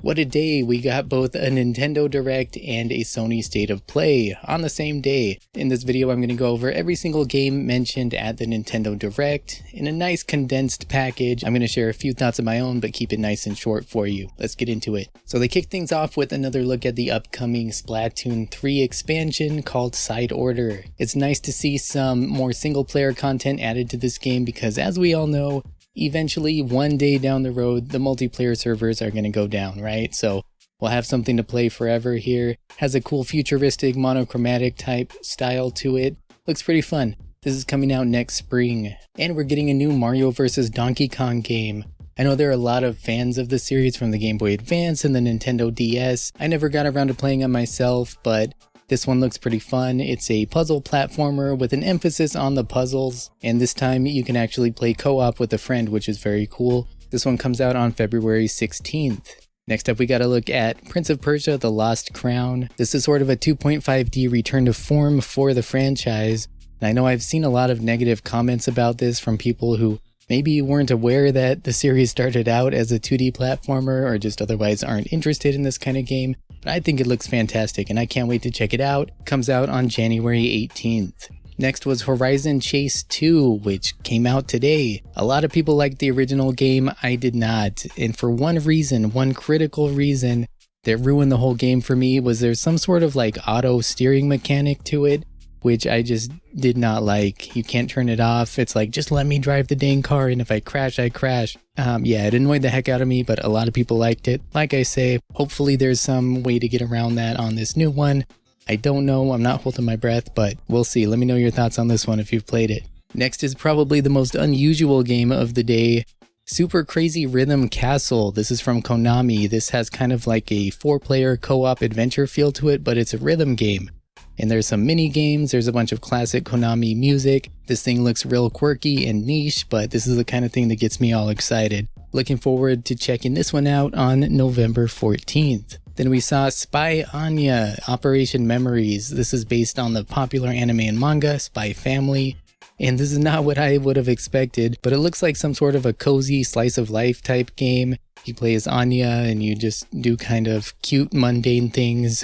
What a day, we got both a Nintendo Direct and a Sony State of Play on the same day. In this video I'm going to go over every single game mentioned at the Nintendo Direct in a nice condensed package. I'm going to share a few thoughts of my own but keep it nice and short for you. Let's get into it. So they kick things off with another look at the upcoming Splatoon 3 expansion called Side Order. It's nice to see some more single player content added to this game because as we all know, eventually, one day down the road, the multiplayer servers are going to go down, right? So we'll have something to play forever here. Has a cool futuristic monochromatic type style to it. Looks pretty fun. This is coming out next spring. And we're getting a new Mario vs. Donkey Kong game. I know there are a lot of fans of the series from the Game Boy Advance and the Nintendo DS. I never got around to playing it myself, but this one looks pretty fun. It's a puzzle platformer with an emphasis on the puzzles, and this time you can actually play co-op with a friend, which is very cool. This one comes out on February 16th. Next up we got a look at Prince of Persia: The Lost Crown. This is sort of a 2.5D return to form for the franchise, and I know I've seen a lot of negative comments about this from people who maybe weren't aware that the series started out as a 2D platformer or just otherwise aren't interested in this kind of game. But I think it looks fantastic and I can't wait to check it out. It comes out on January 18th. Next was Horizon Chase 2, which came out today. A lot of people liked the original game, I did not. And for one reason, one critical reason that ruined the whole game for me was there's some sort of like auto steering mechanic to it, which I just did not like. You can't turn it off. It's like, just let me drive the dang car, and if I crash, I crash. Yeah, it annoyed the heck out of me, but a lot of people liked it. Like I say, hopefully there's some way to get around that on this new one. I don't know, I'm not holding my breath, but we'll see. Let me know your thoughts on this one if you've played it. Next is probably the most unusual game of the day, Super Crazy Rhythm Castle. This is from Konami. This has kind of like a 4-player co-op adventure feel to it, but it's a rhythm game. And there's some mini games, there's a bunch of classic Konami music. This thing looks real quirky and niche, but this is the kind of thing that gets me all excited. Looking forward to checking this one out on November 14th. Then we saw SPYxANYA, Operation Memories. This is based on the popular anime and manga, Spy Family. And this is not what I would have expected, but it looks like some sort of a cozy slice of life type game. You play as Anya and you just do kind of cute, mundane things.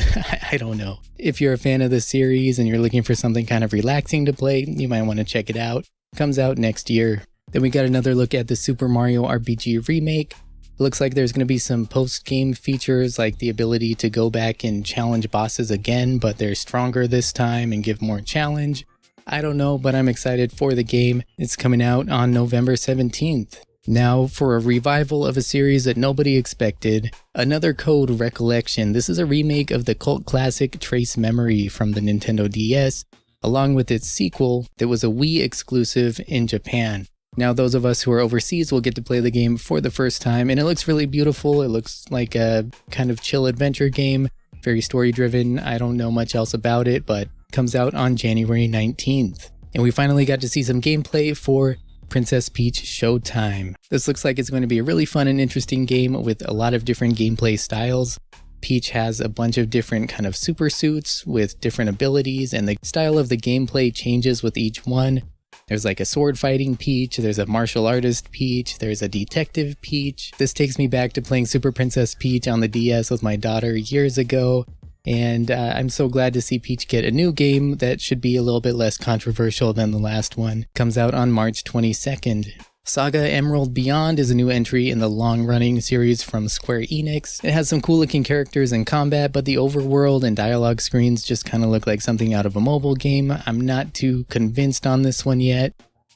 I don't know. If you're a fan of the series and you're looking for something kind of relaxing to play, you might want to check it out. Comes out next year. Then we got another look at the Super Mario RPG remake. It looks like there's going to be some post-game features like the ability to go back and challenge bosses again, but they're stronger this time and give more challenge. I don't know, but I'm excited for the game. It's coming out on November 17th. Now for a revival of a series that nobody expected, another Code Recollection. This is a remake of the cult classic Trace Memory from the Nintendo DS, along with its sequel that was a Wii exclusive in Japan. Now those of us who are overseas will get to play the game for the first time, and it looks really beautiful. It looks like a kind of chill adventure game, very story driven. I don't know much else about it, but comes out on January 19th. And we finally got to see some gameplay for Princess Peach Showtime. This looks like it's going to be a really fun and interesting game with a lot of different gameplay styles. Peach has a bunch of different kind of super suits with different abilities, and the style of the gameplay changes with each one. There's like a sword fighting Peach, there's a martial artist Peach, there's a detective Peach. This takes me back to playing Super Princess Peach on the DS with my daughter years ago. And I'm so glad to see Peach get a new game that should be a little bit less controversial than the last one. Comes out on March 22nd. SaGa Emerald Beyond is a new entry in the long-running series from Square Enix. It has some cool-looking characters in combat, but the overworld and dialogue screens just kind of look like something out of a mobile game. I'm not too convinced on this one yet.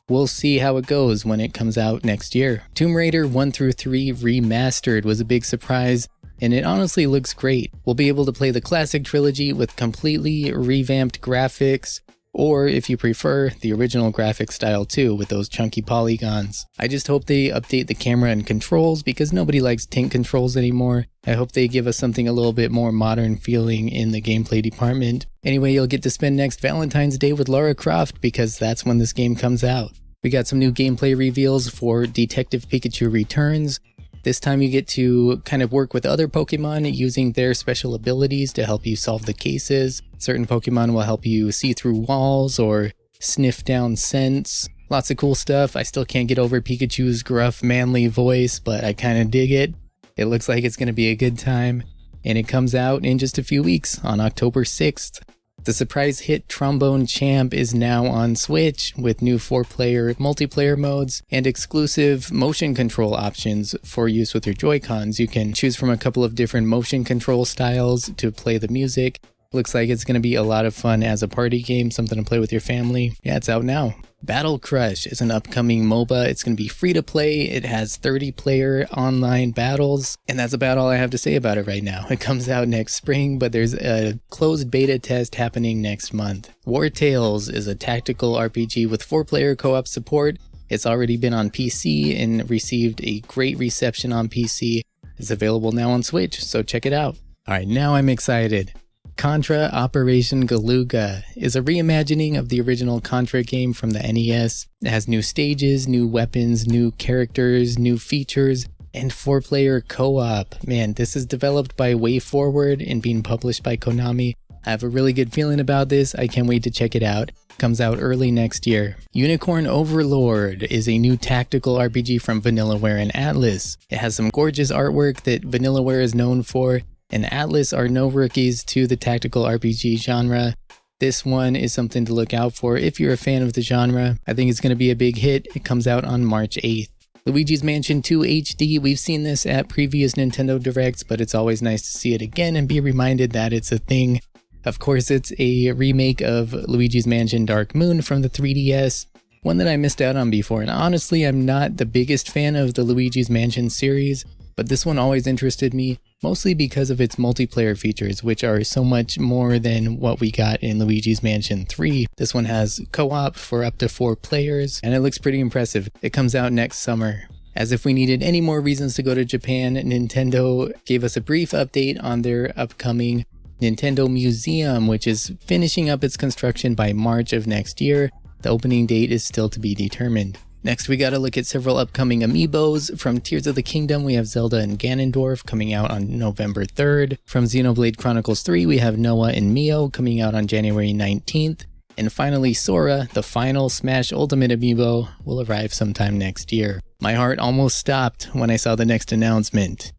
We'll see how it goes when it comes out next year. Tomb Raider 1-3 Remastered was a big surprise, and it honestly looks great. We'll be able to play the classic trilogy with completely revamped graphics, or if you prefer, the original graphic style too, with those chunky polygons. I just hope they update the camera and controls because nobody likes tank controls anymore. I hope they give us something a little bit more modern feeling in the gameplay department. Anyway, you'll get to spend next Valentine's Day with Lara Croft because that's when this game comes out. We got some new gameplay reveals for Detective Pikachu Returns. This time you get to kind of work with other Pokemon using their special abilities to help you solve the cases. Certain Pokemon will help you see through walls or sniff down scents. Lots of cool stuff. I still can't get over Pikachu's gruff, manly voice, but I kind of dig it. It looks like it's going to be a good time, and it comes out in just a few weeks on October 6th. The surprise hit Trombone Champ is now on Switch with new 4-player multiplayer modes and exclusive motion control options for use with your Joy-Cons. You can choose from a couple of different motion control styles to play the music. Looks like it's going to be a lot of fun as a party game, something to play with your family. Yeah, it's out now. Battle Crush is an upcoming MOBA. It's going to be free to play. It has 30-player online battles, and that's about all I have to say about it right now. It comes out next spring, but there's a closed beta test happening next month. Wartales is a tactical RPG with 4-player co-op support. It's already been on PC and received a great reception on PC. It's available now on Switch, so check it out. Alright, now I'm excited. Contra Operation Galuga is a reimagining of the original Contra game from the NES. It has new stages, new weapons, new characters, new features, and 4-player co-op. Man, this is developed by WayForward and being published by Konami. I have a really good feeling about this. I can't wait to check it out. Comes out early next year. Unicorn Overlord is a new tactical RPG from Vanillaware and Atlas. It has some gorgeous artwork that Vanillaware is known for, and Atlas are no rookies to the tactical RPG genre. This one is something to look out for if you're a fan of the genre. I think it's going to be a big hit. It comes out on March 8th. Luigi's Mansion 2 HD, we've seen this at previous Nintendo Directs, but it's always nice to see it again and be reminded that it's a thing. Of course, it's a remake of Luigi's Mansion Dark Moon from the 3DS, one that I missed out on before, and honestly, I'm not the biggest fan of the Luigi's Mansion series, but this one always interested me, mostly because of its multiplayer features, which are so much more than what we got in Luigi's Mansion 3. This one has co-op for up to 4 players, and it looks pretty impressive. It comes out next summer. As if we needed any more reasons to go to Japan, Nintendo gave us a brief update on their upcoming Nintendo Museum, which is finishing up its construction by March of next year. The opening date is still to be determined. Next, we gotta look at several upcoming Amiibos. From Tears of the Kingdom, we have Zelda and Ganondorf coming out on November 3rd. From Xenoblade Chronicles 3, we have Noah and Mio coming out on January 19th. And finally, Sora, the final Smash Ultimate Amiibo, will arrive sometime next year. My heart almost stopped when I saw the next announcement.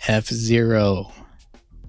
F-Zero.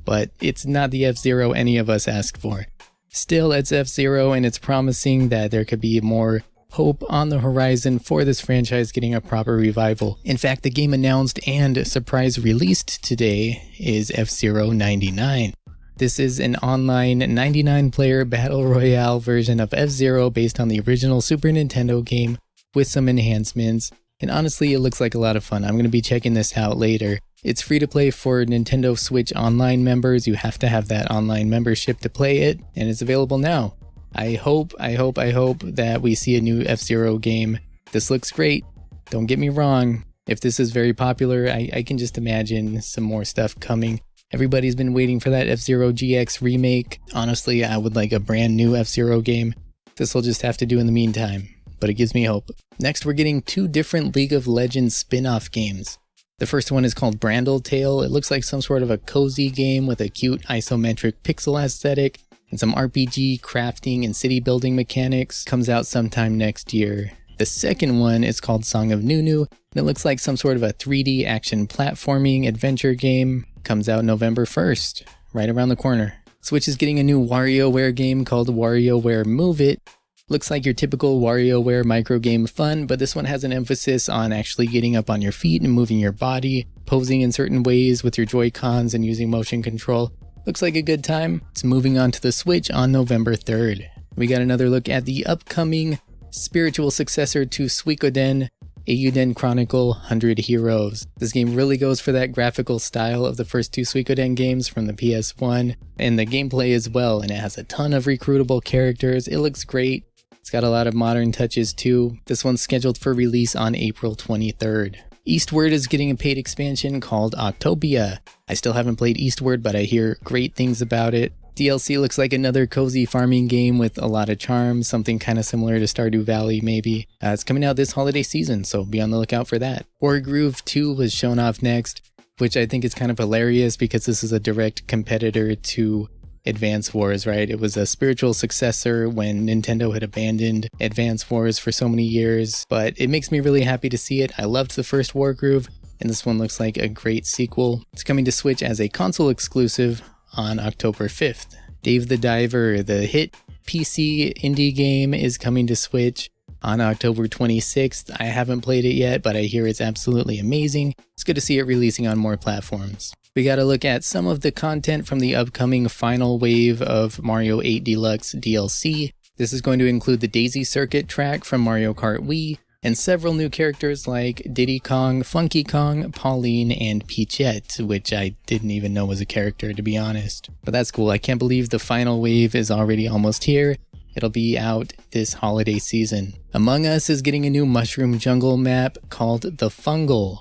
But it's not the F-Zero any of us asked for. Still, it's F-Zero, and it's promising that there could be more hope on the horizon for this franchise getting a proper revival. In fact, the game announced and surprise released today is F-Zero 99. This is an online 99-player battle royale version of F-Zero based on the original Super Nintendo game with some enhancements, and honestly, it looks like a lot of fun. I'm going to be checking this out later. It's free to play for Nintendo Switch Online members. You have to have that online membership to play it, and it's available now. I hope that we see a new F-Zero game. This looks great. Don't get me wrong. If this is very popular, I can just imagine some more stuff coming. Everybody's been waiting for that F-Zero GX remake. Honestly, I would like a brand new F-Zero game. This will just have to do in the meantime, but it gives me hope. Next, we're getting 2 different League of Legends spin-off games. The first one is called Brandle Tale. It looks like some sort of a cozy game with a cute isometric pixel aesthetic and some RPG, crafting, and city building mechanics. Comes out sometime next year. The second one is called Song of Nunu, and it looks like some sort of a 3D action platforming adventure game. Comes out November 1st, right around the corner. Switch is getting a new WarioWare game called WarioWare Move It. Looks like your typical WarioWare microgame fun, but this one has an emphasis on actually getting up on your feet and moving your body, posing in certain ways with your Joy-Cons and using motion control. Looks like a good time. It's moving on to the Switch on November 3rd. We got another look at the upcoming spiritual successor to Suikoden, Eiyuden Chronicle 100 Heroes. This game really goes for that graphical style of the first 2 Suikoden games from the PS1, and the gameplay as well, and it has a ton of recruitable characters. It looks great. It's got a lot of modern touches too. This one's scheduled for release on April 23rd. Eastward is getting a paid expansion called Octopia. I still haven't played Eastward, but I hear great things about it. DLC looks like another cozy farming game with a lot of charm, something kind of similar to Stardew Valley maybe. It's coming out this holiday season, so be on the lookout for that. Wargroove 2 was shown off next, which I think is kind of hilarious because this is a direct competitor to Advance Wars, right? It was a spiritual successor when Nintendo had abandoned Advance Wars for so many years, but it makes me really happy to see it. I loved the first Wargroove, and this one looks like a great sequel. It's coming to Switch as a console exclusive on October 5th. Dave the Diver, the hit PC indie game, is coming to Switch on October 26th. I haven't played it yet, but I hear it's absolutely amazing. It's good to see it releasing on more platforms. We gotta look at some of the content from the upcoming final wave of Mario 8 Deluxe DLC. This is going to include the Daisy Circuit track from Mario Kart Wii, and several new characters like Diddy Kong, Funky Kong, Pauline, and Peachette, which I didn't even know was a character, to be honest. But that's cool. I can't believe the final wave is already almost here. It'll be out this holiday season. Among Us is getting a new Mushroom Jungle map called The Fungal.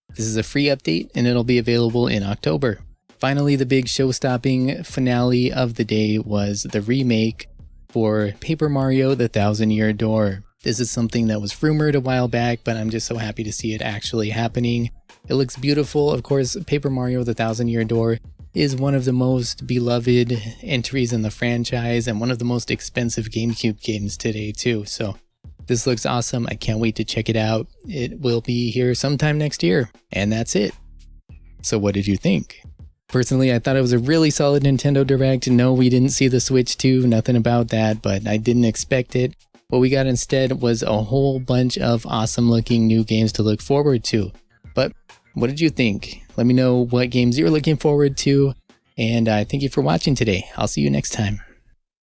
This is a free update, and it'll be available in October. Finally, the big show-stopping finale of the day was the remake for Paper Mario: The Thousand-Year Door. This is something that was rumored a while back, but I'm just so happy to see it actually happening. It looks beautiful. Of course, Paper Mario: The Thousand-Year Door is one of the most beloved entries in the franchise and one of the most expensive GameCube games today too. So this looks awesome. I can't wait to check it out. It will be here sometime next year. And that's it. So what did you think? Personally, I thought it was a really solid Nintendo Direct. No, we didn't see the Switch 2, nothing about that, but I didn't expect it. What we got instead was a whole bunch of awesome looking new games to look forward to. But what did you think? Let me know what games you're looking forward to. And thank you for watching today. I'll see you next time.